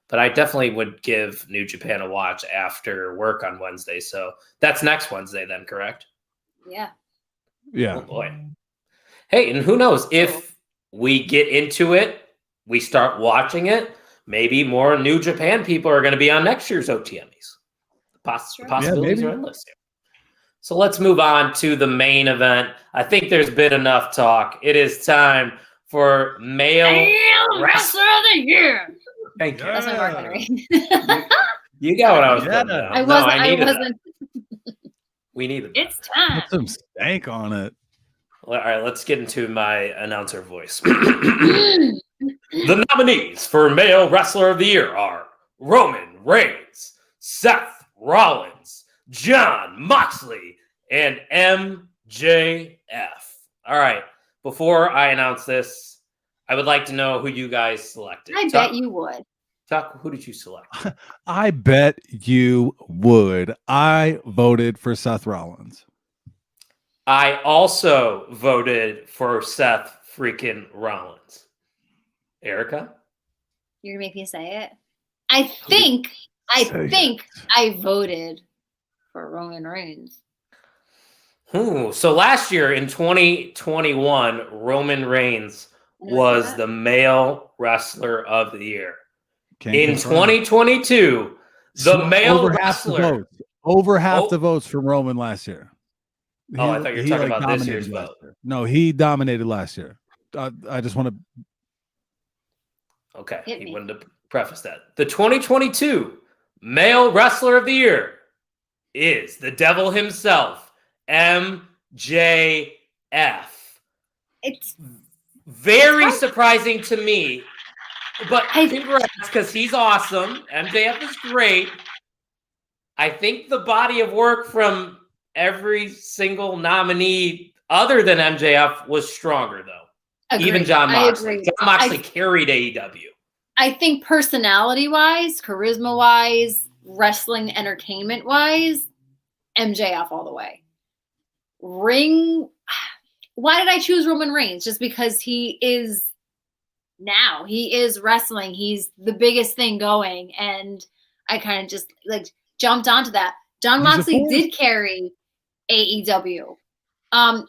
But I definitely would give New Japan a watch after work on Wednesday. So that's next Wednesday then, correct? Yeah. Yeah. Oh boy. Hey, and who knows if we get into it, we start watching it, maybe more New Japan people are going to be on next year's OTMys. The possibilities are endless. So let's move on to the main event. I think there's been enough talk. It is time for Male Wrestler of the Year. Thank you. That's my marketing. You got what I was Yeah. putting down. I No, wasn't. I I needed wasn't. that. We needed that. It's time. Put some stank on it. All right, let's get into my announcer voice. The nominees for Male Wrestler of the Year are Roman Reigns, Seth Rollins, Jon Moxley, and MJF. All right, before I announce this, I would like to know who you guys selected. I bet you would. Tuck, who did you select? I bet you would. I voted for Seth Rollins. I also voted for Seth freaking Rollins. Erica? You're gonna make me say it. I think I voted for Roman Reigns. So last year in 2021, Roman Reigns was the male wrestler of the year. In 2022, the male wrestler. Over half the votes from Roman last year. I thought you were talking about this year's vote. No, he dominated last year. I just want to. Okay, he wanted to preface that. The 2022 male wrestler of the year is the devil himself, MJF. It's very surprising to me, but congrats because he's awesome. MJF is great. I think the body of work from every single nominee other than MJF was stronger, though. Agreed. Even Jon Moxley. Agree. Jon Moxley carried AEW. I think personality-wise, charisma-wise, wrestling entertainment-wise, MJF all the way. Why did I choose Roman Reigns? Just because he is wrestling. He's the biggest thing going. And I kind of just jumped onto that. Jon Moxley did carry AEW.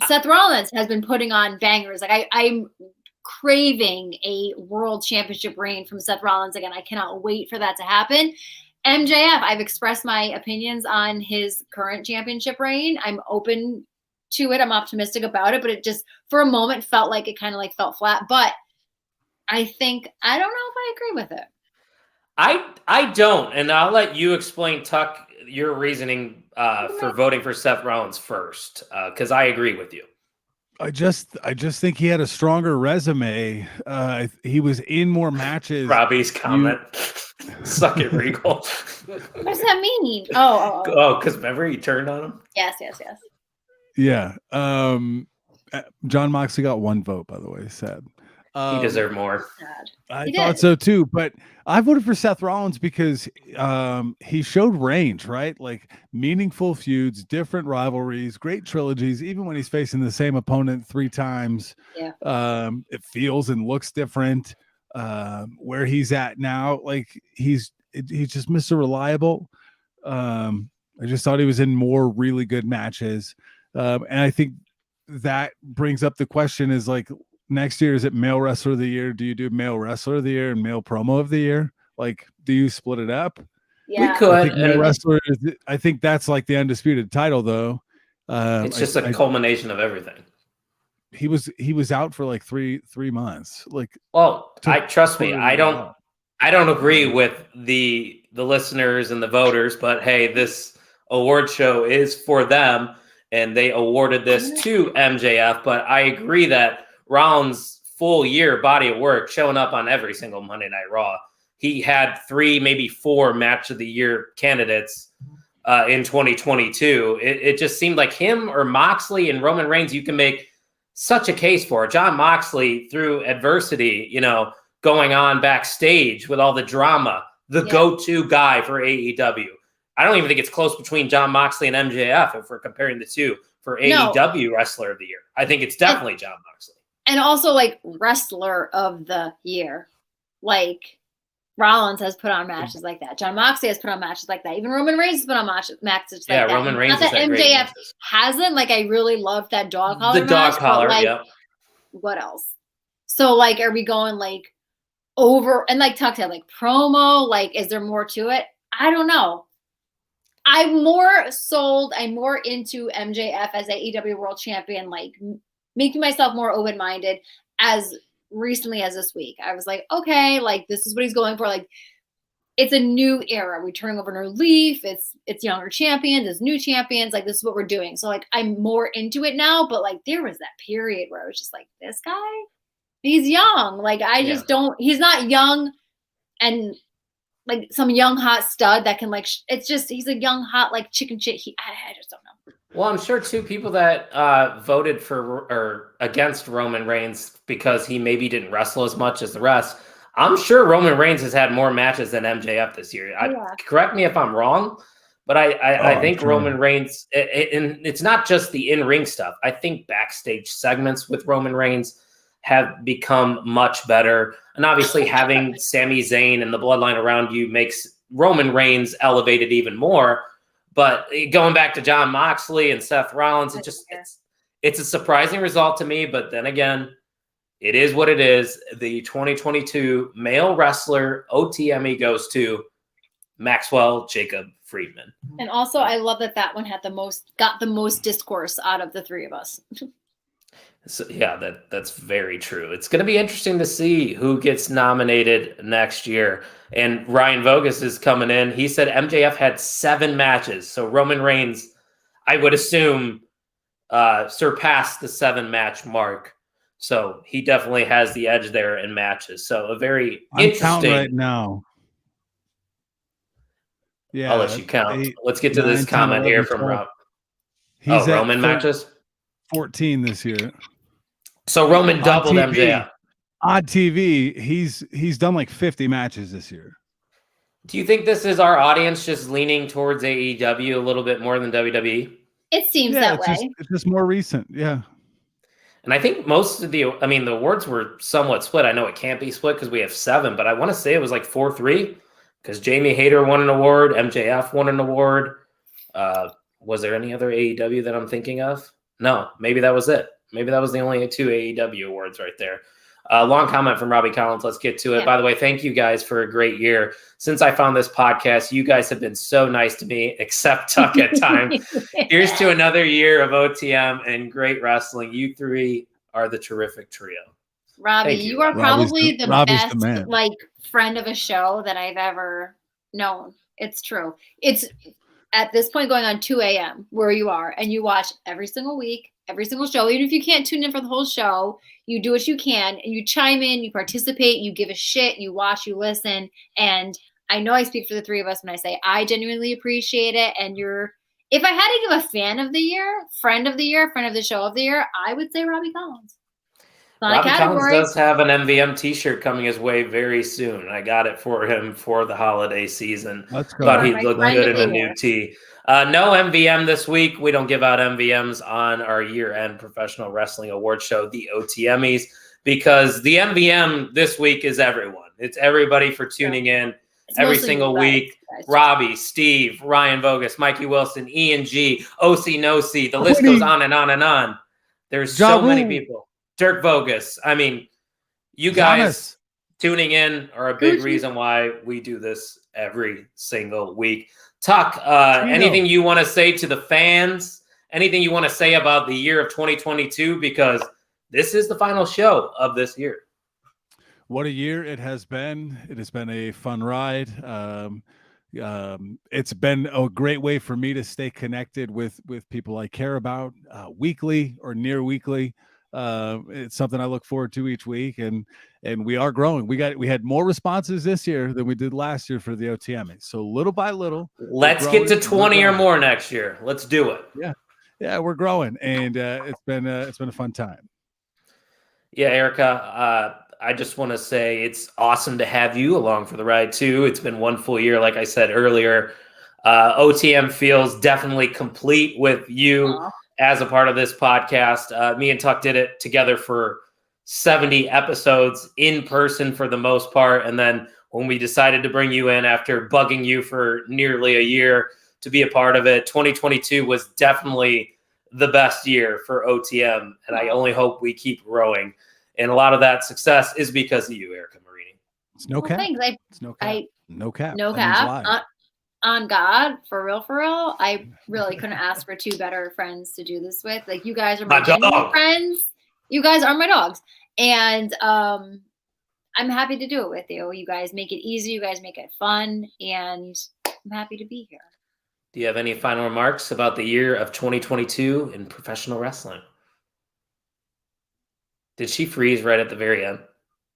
Seth Rollins has been putting on bangers. I'm craving a world championship reign from Seth Rollins again. I cannot wait for that to happen. MJF, I've expressed my opinions on his current championship reign. I'm open to it. I'm optimistic about it, but it just for a moment felt like it kind of felt flat. But I don't know if I agree with it. I don't, and I'll let you explain, Tuck, your reasoning for voting for Seth Rollins first, because I agree with you. I just think he had a stronger resume. He was in more matches. Robbie's comment. Suck it, Regal. What does that mean? Oh, because remember he turned on him? Yes. Yeah. Jon Moxley got one vote, by the way. Sad. He deserved more. I thought so too, but I voted for Seth Rollins because he showed range, right? Like meaningful feuds, different rivalries, great trilogies. Even when he's facing the same opponent 3 times, it feels and looks different. Where he's at now, he's just Mr. Reliable. I just thought he was in more really good matches, and I think that brings up the question: is next year, is it male wrestler of the year? Do you do male wrestler of the year and male promo of the year? Do you split it up? Yeah, we could. I think that's the undisputed title, though. It's just a culmination of everything. He was out for 3 months. Trust me, I don't agree with the listeners and the voters, but hey, this award show is for them, and they awarded this to MJF. But I agree that Rollins' full year body of work showing up on every single Monday Night Raw. He had 3, maybe 4 match of the year candidates in 2022. It just seemed like him or Moxley and Roman Reigns, you can make such a case for. Jon Moxley, through adversity, going on backstage with all the drama, the go-to guy for AEW. I don't even think it's close between Jon Moxley and MJF if we're comparing the two for AEW Wrestler of the Year. I think it's definitely Jon Moxley. And also wrestler of the year. Rollins has put on matches like that. Jon Moxley has put on matches like that. Even Roman Reigns has put on matches like that. Yeah, Roman Reigns has had great matches. Hasn't. I really loved that dog collar match. The dog collar, yeah. What else? So, are we going, over, and Tuck said, promo? Is there more to it? I don't know. I'm more sold. I'm more into MJF as AEW World Champion, making myself more open-minded as recently as this week. I was like, okay, like this is what he's going for. Like, it's a new era. We're turning over a new leaf. It's younger champions, it's new champions. Like, this is what we're doing. So like, I'm more into it now. But like, there was that period where I was just like, this guy, he's young. Like, I just don't. He's not young, and like some young hot stud that can like. It's just he's a young hot like chicken shit. I just don't know. Well, I'm sure too people that voted for or against Roman Reigns because he maybe didn't wrestle as much as the rest. I'm sure Roman Reigns has had more matches than MJF this year. Correct me if I'm wrong, but I think Roman Reigns, and it's not just the in-ring stuff. I think backstage segments with Roman Reigns have become much better. And obviously having Sami Zayn and the bloodline around you makes Roman Reigns elevated even more. But going back to Jon Moxley and Seth Rollins, it's a surprising result to me. But then again, it is what it is. The 2022 male wrestler OTMmy goes to Maxwell Jacob Friedman. And also, I love that one got the most discourse out of the three of us. So, yeah, that's very true. It's going to be interesting to see who gets nominated next year. And Ryan Vogus is coming in. He said MJF had 7 matches. So Roman Reigns, I would assume, surpassed the 7-match mark. So he definitely has the edge there in matches. So a very interesting right now. Yeah, I'll let you count. Let's get to this comment here from Rob. He's Roman matches? 14 this year. So Roman doubled MJF. On TV, he's done like 50 matches this year. Do you think this is our audience just leaning towards AEW a little bit more than WWE? It seems that way. It's just more recent. Yeah. And I think most of the awards were somewhat split. I know it can't be split because we have 7, but I want to say it was like 4-3 because Jamie Hayter won an award. MJF won an award. Was there any other AEW that I'm thinking of? No, maybe that was it. Maybe that was the only 2 AEW awards right there. Long comment from Robbie Collins. Let's get to it. Yeah. By the way, thank you guys for a great year. Since I found this podcast, you guys have been so nice to me, except Tuck at times. Here's to another year of OTM and great wrestling. You 3 are the terrific trio. Robbie, you are probably the best like friend of a show that I've ever known. It's true. It's at this point going on 2 a.m. where you are, and you watch every single week, every single show. Even if you can't tune in for the whole show, you do what you can, and you chime in, you participate, you give a shit, you watch, you listen. And I know I speak for the 3 of us when I say I genuinely appreciate it. And if I had to give a fan of the year, friend of the year, friend of the show of the year, I would say Robbie Collins. Robbie Collins does have an MVM t-shirt coming his way very soon. I got it for him for the holiday season. Thought he'd look good in a new tee. No MVM this week. We don't give out MVMs on our year-end professional wrestling award show, the OTMmies, because the MVM this week is everyone. It's everybody for tuning in every single week. Robbie, Steve, Ryan Vogus, Mikey Wilson, Ian G, OC Noc. The list goes on and on and on. There's so many people. Dirk Vogus. I mean, you guys tuning in are a big reason why we do this every single week. Tuck, anything you want to say to the fans? Anything you want to say about the year of 2022? Because this is the final show of this year. What a year it has been. It has been a fun ride. It's been a great way for me to stay connected with people I care about weekly or near weekly. It's something I look forward to each week, and we are growing. We had more responses this year than we did last year for the OTMmy. So little by little, let's get to 20 or more next year. Let's do it. Yeah, we're growing, and it's been a fun time. Yeah, Erica, I just want to say it's awesome to have you along for the ride too. It's been one full year, like I said earlier. OTM feels definitely complete with you as a part of this podcast. Me and Tuck did it together for 70 episodes in person for the most part. And then when we decided to bring you in after bugging you for nearly a year to be a part of it, 2022 was definitely the best year for OTM. And I only hope we keep growing. And a lot of that success is because of you, Erica Marini. It's no cap. Thanks. It's no cap. No cap. No cap. On God, for real, I really couldn't ask for 2 better friends to do this with. Like, you guys are my genuine friends. You guys are my dogs. And I'm happy to do it with you. You guys make it easy. You guys make it fun. And I'm happy to be here. Do you have any final remarks about the year of 2022 in professional wrestling? Did she freeze right at the very end?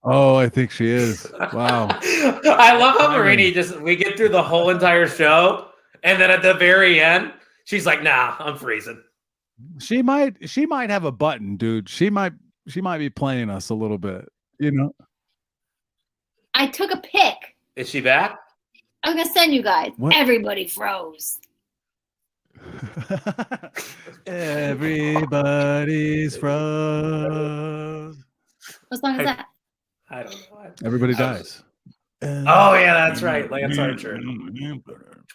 Oh, I think she is. Wow. I love how Marini we get through the whole entire show, and then at the very end, she's like, "Nah, I'm freezing." She might have a button, dude. She might be playing us a little bit, you know. I took a pic. Is she back? I'm gonna send you guys. What? Everybody froze. Everybody's froze. What song is that? I don't know. Everybody dies. Oh yeah, that's right, Lance Archer.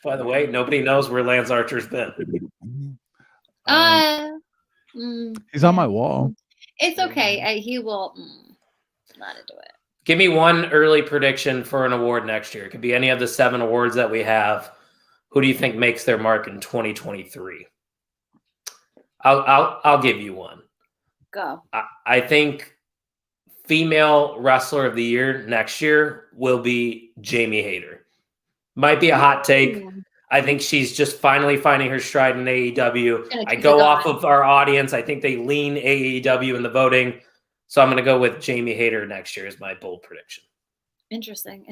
By the way, nobody knows where Lance Archer's been. He's on my wall. It's okay. He will not into it. Give me one early prediction for an award next year. It could be any of the 7 awards that we have. Who do you think makes their mark in 2023? I'll give you one. Go. I think female wrestler of the year next year will be Jamie Hayter. Might be a hot take. I think she's just finally finding her stride in AEW. I go off of our audience. I think they lean AEW in the voting. So I'm going to go with Jamie Hayter next year as my bold prediction. Interesting.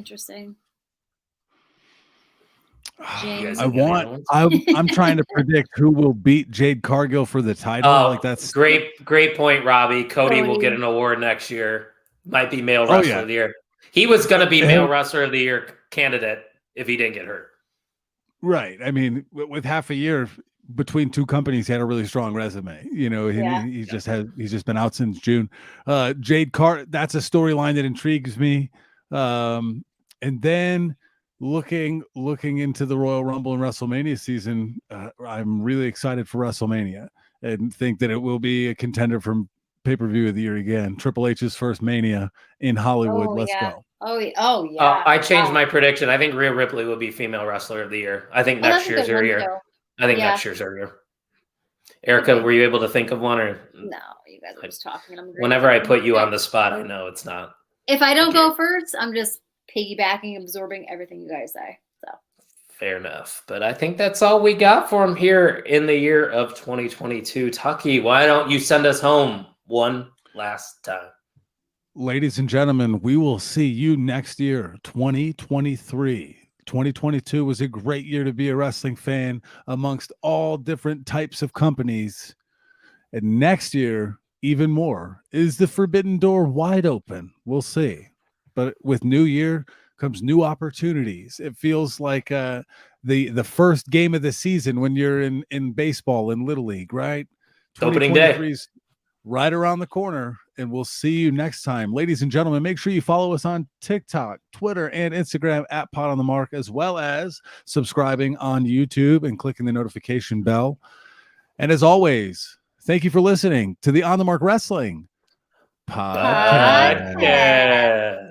I'm trying to predict who will beat Jade Cargill for the title. Oh, like that's great point, Robbie. Cody will get an award next year. Might be male wrestler of the year. He was going to be male wrestler of the year candidate if he didn't get hurt. Right. I mean, with half a year between 2 companies, he had a really strong resume. You know, he's just been out since June. Jade Carr, that's a storyline that intrigues me. And then looking into the Royal Rumble and WrestleMania season, I'm really excited for WrestleMania and think that it will be a contender for pay-per-view of the year again. Triple H's first Mania in Hollywood. Let's go. Oh yeah. I changed my prediction. I think Rhea Ripley will be female wrestler of the year. I think next year's her year. Next year's her year. Erica, were you able to think of one or no? You guys were just talking. Whenever I put you on the spot, I know it's not. If I don't go first, I'm just piggybacking, absorbing everything you guys say. So fair enough. But I think that's all we got for him here in the year of 2022. Tucky, why don't you send us home one last time? Ladies and gentlemen, we will see you next year, 2023. 2022 was a great year to be a wrestling fan amongst all different types of companies. And next year, even more. Is the forbidden door wide open? We'll see. But with new year comes new opportunities. It feels like the first game of the season when you're in baseball in Little League, right? Opening day. Right around the corner, and we'll see you next time. Ladies and gentlemen, make sure you follow us on TikTok, Twitter, and Instagram at Pot on the Mark, as well as subscribing on YouTube and clicking the notification bell. And as always, thank you for listening to the On the Mark Wrestling Podcast.